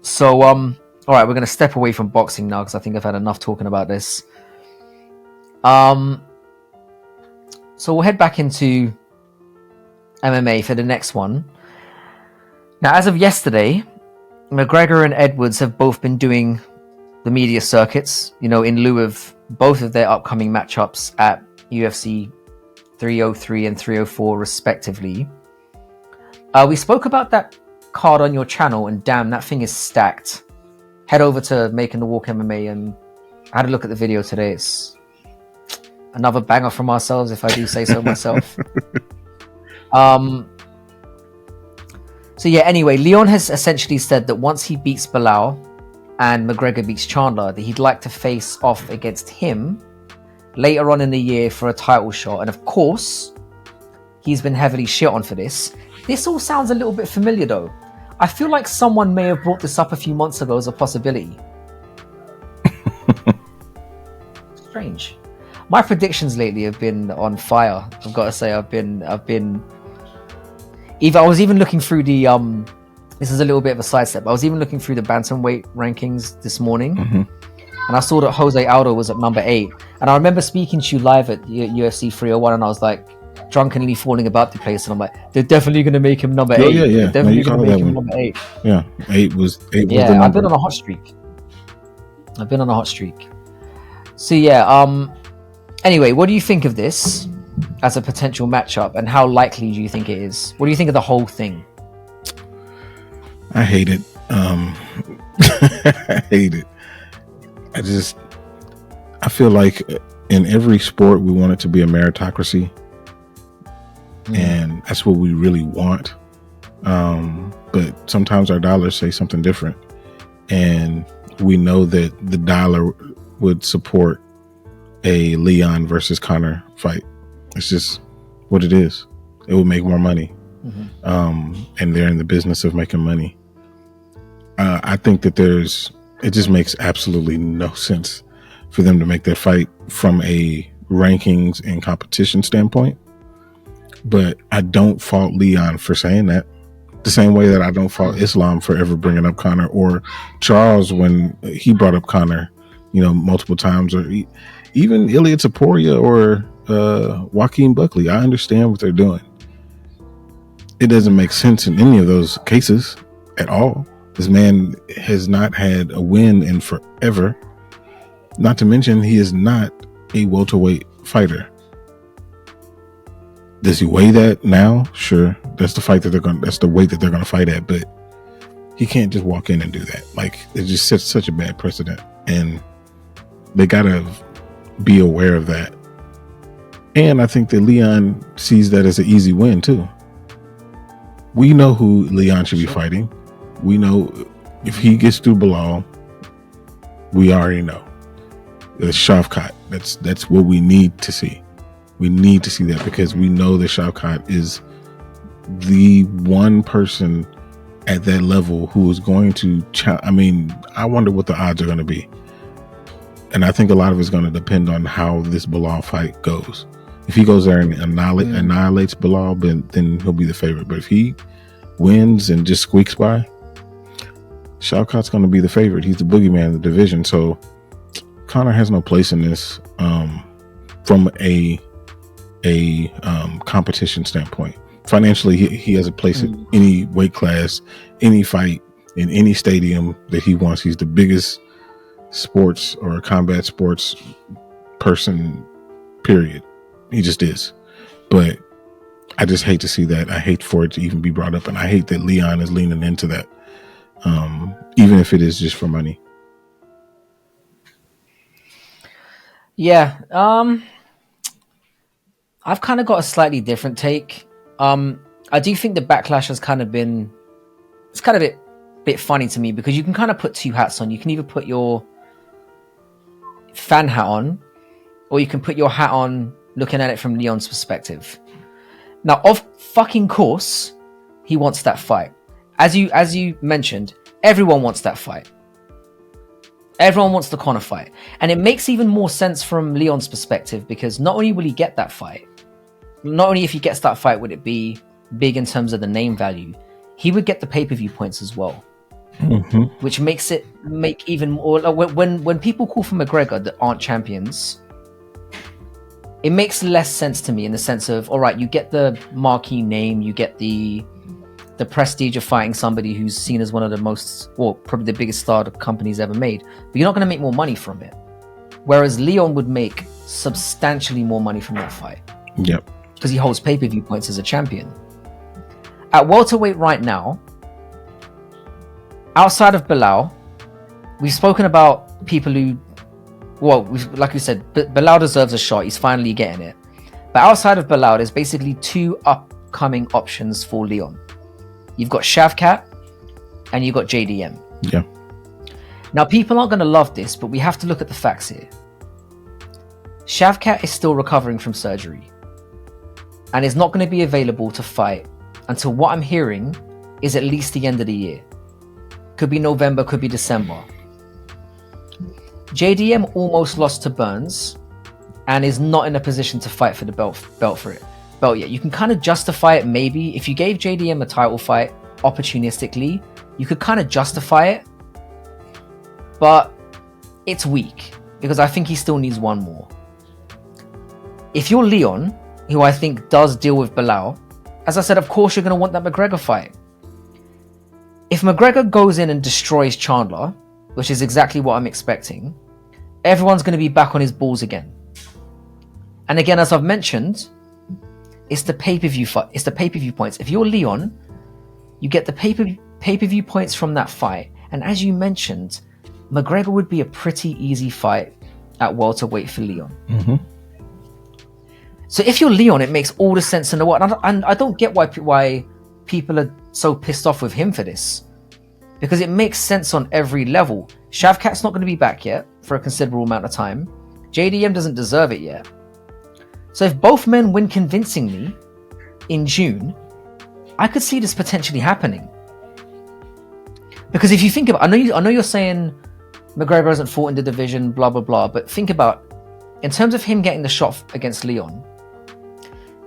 So, all right, we're going to step away from boxing now because I think I've had enough talking about this. So we'll head back into MMA for the next one. Now, as of yesterday, McGregor and Edwards have both been doing the media circuits, in lieu of both of their upcoming matchups at UFC 303 and 304, respectively. We spoke about that card on your channel, and damn, that thing is stacked. Head over to Making the Walk MMA, and I had a look at the video today. It's another banger from ourselves, if I do say so myself. So yeah, anyway, Leon has essentially said that once he beats Bilal and McGregor beats Chandler, that he'd like to face off against him later on in the year for a title shot. And of course, he's been heavily shit on for this. This all sounds a little bit familiar though. I feel like someone may have brought this up a few months ago as a possibility. Strange. My predictions lately have been on fire. I've got to say, I've been I was even looking through the this is a little bit of a sidestep. I was even looking through the bantamweight rankings this morning, and I saw that Jose Aldo was at number 8. And I remember speaking to you live at UFC 301, and I was like drunkenly falling about the place, and I'm like, they're definitely going to make him number 8. Yeah. They're definitely going to make him number 8. Yeah, 8 was the number. I've been on a hot streak. So yeah, anyway, what do you think of this as a potential matchup, and how likely do you think it is? What do you think of the whole thing? I hate it. I hate it. I feel like in every sport we want it to be a meritocracy, and that's what we really want. But sometimes our dollars say something different, and we know that the dollar would support a Leon versus Conor fight. It's just what it is. It would make more money, and they're in the business of making money. I think that it just makes absolutely no sense for them to make that fight from a rankings and competition standpoint. But I don't fault Leon for saying that, the same way that I don't fault Islam for ever bringing up Conor, or Charles when he brought up Conor, multiple times, or even Ilia Topuria or Joaquin Buckley. I understand what they're doing. It doesn't make sense in any of those cases at all. This man has not had a win in forever. Not to mention, he is not a welterweight fighter. Does he weigh that now? Sure, that's the fight that's the weight that they're gonna fight at. But he can't just walk in and do that. Like, it just sets such a bad precedent, and they gotta be aware of that. And I think that Leon sees that as an easy win too. We know who Leon should be fighting. We know if he gets through Bilal, we already know. It's Shavkat. That's what we need to see. We need to see that, because we know that Shavkat is the one person at that level who is going to I wonder what the odds are going to be. And I think a lot of it's going to depend on how this Bilal fight goes. If he goes there and annihilates Bilal, then he'll be the favorite. But if he wins and just squeaks by, Shavkat's going to be the favorite. He's the boogeyman of the division. So Conor has no place in this from a competition standpoint. Financially, he has a place in any weight class, any fight, in any stadium that he wants. He's the biggest sports or combat sports person, period. He just is. But I just hate to see that. I hate for it to even be brought up, and I hate that Leon is leaning into that, even if it is just for money. Yeah, I've kind of got a slightly different take. I do think the backlash has kind of been, it's kind of a bit funny to me, because you can kind of put two hats on. You can either put your fan hat on, or you can put your hat on looking at it from Leon's perspective. Now, of fucking course, he wants that fight. As you mentioned, everyone wants that fight. Everyone wants the Conor fight. And it makes even more sense from Leon's perspective, because not only will he get that fight, not only if he gets that fight would it be big in terms of the name value, he would get the pay-per-view points as well. Which makes it make even more, when people call for McGregor that aren't champions, it makes less sense to me, in the sense of, all right, you get the marquee name, you get the prestige of fighting somebody who's seen as one of the most, or probably the biggest star the company's ever made, but you're not going to make more money from it. Whereas Leon would make substantially more money from that fight. Yep. Because he holds pay-per-view points as a champion. At welterweight right now, outside of Bilal, we've spoken about people who, well, like we said, Bilal deserves a shot. He's finally getting it. But outside of Bilal, there's basically two upcoming options for Leon. You've got Shavkat and you've got JDM. Yeah. Now, people aren't going to love this, but we have to look at the facts here. Shavkat is still recovering from surgery and is not going to be available to fight until, what I'm hearing, is at least the end of the year. Could be November, could be December. JDM almost lost to Burns and is not in a position to fight for the belt yet. You can kind of justify it, maybe. If you gave JDM a title fight opportunistically, you could kind of justify it. But it's weak, because I think he still needs one more. If you're Leon, who I think does deal with Bilal, as I said, of course you're going to want that McGregor fight. If McGregor goes in and destroys Chandler, which is exactly what I'm expecting, everyone's going to be back on his balls again. And again, as I've mentioned, it's the pay-per-view fight. It's the pay-per-view points. If you're Leon, you get the pay-per-view points from that fight. And as you mentioned, McGregor would be a pretty easy fight at welterweight for Leon. So if you're Leon, it makes all the sense in the world. And I don't get why people are so pissed off with him for this, because it makes sense on every level. Shavkat's not going to be back yet for a considerable amount of time. JDM doesn't deserve it yet. So if both men win convincingly in June, I could see this potentially happening. Because if you think about, I know you're saying McGregor hasn't fought in the division, blah blah blah, but think about, in terms of him getting the shot against Leon,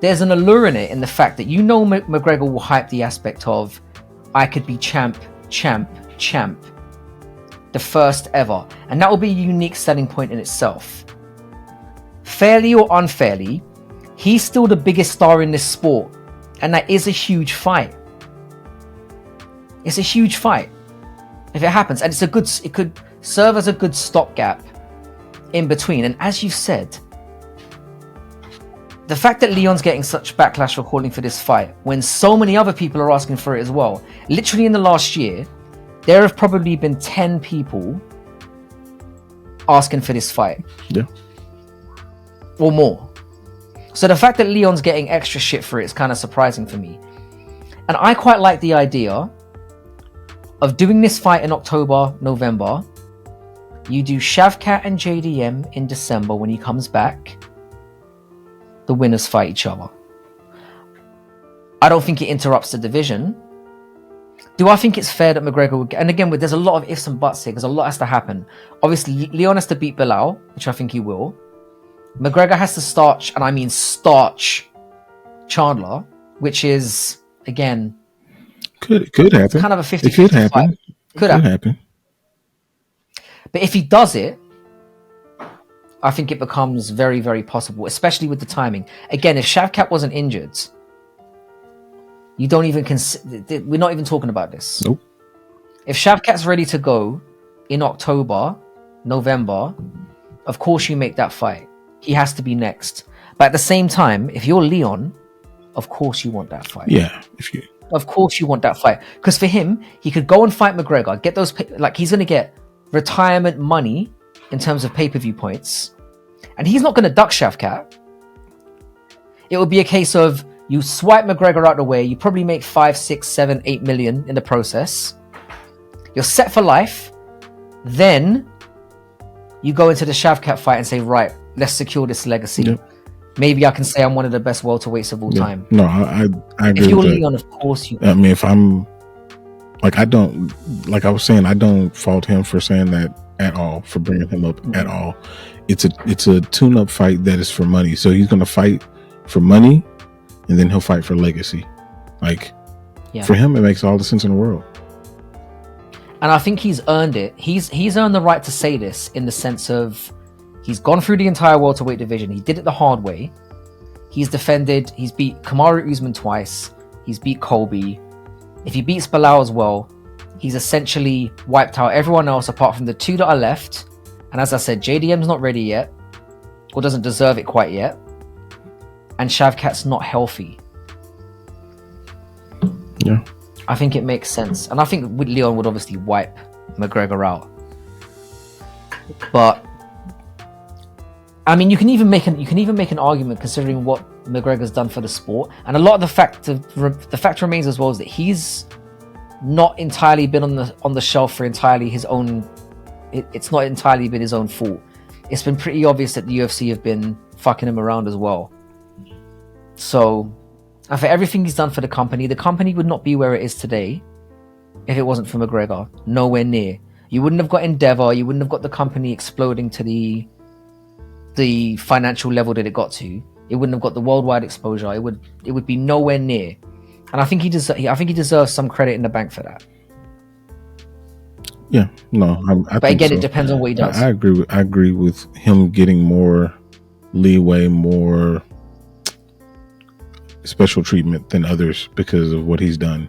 there's an allure in it, in the fact that McGregor will hype the aspect of, I could be champ, the first ever, and that will be a unique selling point in itself. Fairly or unfairly, he's still the biggest star in this sport, and that is a huge fight. It's a huge fight if it happens, and it could serve as a good stopgap in between. And as you said, the fact that Leon's getting such backlash for calling for this fight, when so many other people are asking for it as well. Literally in the last year, there have probably been 10 people asking for this fight. Yeah. Or more. So the fact that Leon's getting extra shit for it is kind of surprising for me. And I quite like the idea of doing this fight in October, November. You do Shavkat and JDM in December when he comes back. The winners fight each other. I don't think it interrupts the division. Do I think it's fair that McGregor would get, and again, there's a lot of ifs and buts here, because a lot has to happen. Obviously, Leon has to beat Bilal, which I think he will. McGregor has to starch, and I mean starch, Chandler, which is, again, could happen. Kind of a 50-50 It could happen. fight. Could happen. But if he does it, I think it becomes very, very possible, especially with the timing. Again, if Shavkat wasn't injured, you don't even consider, we're not even talking about this. Nope. If Shavkat's ready to go in October, November, of course you make that fight. He has to be next. But at the same time, if you're Leon, of course you want that fight. Yeah. Of course you want that fight. Because for him, he could go and fight McGregor, get those, like, he's going to get retirement money in terms of pay-per-view points. And he's not going to duck Shavkat. It would be a case of, you swipe McGregor out the way, you probably make 5, 6, 7, 8 million in the process. You're set for life. Then you go into the Shavkat fight and say, right, let's secure this legacy. Yep. Maybe I can say I'm one of the best welterweights of all time. No, I agree. If you're with Leon, that. of course you. I mean, if I'm Like I don't, like I was saying, I don't fault him for saying that at all, for bringing him up at all. It's a tune-up fight that is for money. So he's going to fight for money, and then he'll fight for legacy. Like for him, it makes all the sense in the world. And I think he's earned it. He's earned the right to say this, in the sense of he's gone through the entire welterweight division. He did it the hard way. He's beat Kamaru Usman twice. He's beat Colby. If he beats Bilal as well, he's essentially wiped out everyone else apart from the two that are left. And as I said, JDM's not ready yet, or doesn't deserve it quite yet. And Shavkat's not healthy. Yeah. I think it makes sense. And I think Leon would obviously wipe McGregor out. But I mean, you can even make an argument, considering what McGregor's done for the sport, and a lot of the fact remains as well is that he's not entirely been on the shelf for entirely his own. It's not entirely been his own fault. It's been pretty obvious that the UFC have been fucking him around as well. So, and for everything he's done for the company would not be where it is today if it wasn't for McGregor. Nowhere near. You wouldn't have got Endeavor. You wouldn't have got the company exploding to the financial level that it got to. It wouldn't have got the worldwide exposure. It would be nowhere near. And I think he deserves some credit in the bank for that. Yeah, no, but again, it depends on what he does. I agree with him getting more leeway, more special treatment than others because of what he's done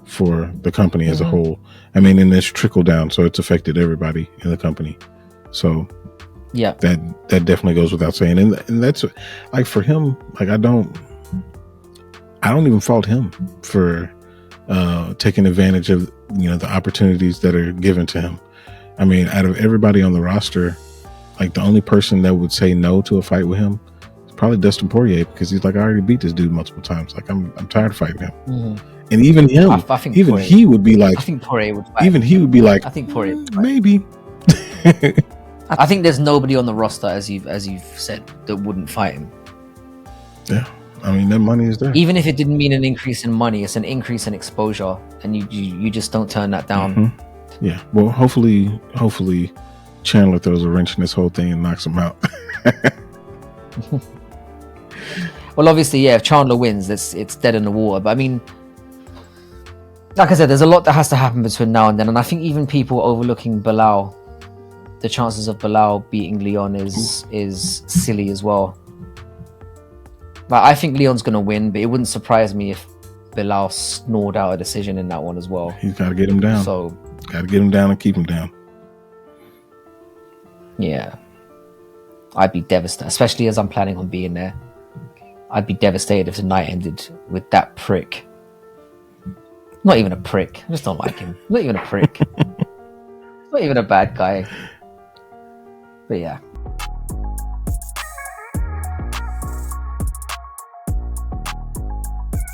for the company as a whole. I mean, and it's trickled down, so it's affected everybody in the company. So yeah, that definitely goes without saying. And that's like, for him, like I don't even fault him for taking advantage of, the opportunities that are given to him. I mean, out of everybody on the roster, like the only person that would say no to a fight with him is probably Dustin Poirier, because he's like, I already beat this dude multiple times. Like I'm tired of fighting him. And even him, I think even Poirier, he would be like, I think Poirier would fight. Even he would be like, I think Poirier would fight. Maybe. I think there's nobody on the roster, as you've said, that wouldn't fight him. Yeah. I mean, that money is there. Even if it didn't mean an increase in money, it's an increase in exposure, and you just don't turn that down. Yeah. Well, hopefully Chandler throws a wrench in this whole thing and knocks him out. Well, obviously, yeah, if Chandler wins, it's dead in the water. But I mean, like I said, there's a lot that has to happen between now and then, and I think even people overlooking Bilal, the chances of Bilal beating Leon is silly as well. Like, I think Leon's going to win, but it wouldn't surprise me if Bilal snored out a decision in that one as well. He's got to get him down. So, got to get him down and keep him down. Yeah. I'd be devastated, especially as I'm planning on being there. I'd be devastated if the night ended with that prick. Not even a prick. I just don't like him. Not even a prick. Not even a bad guy. But yeah.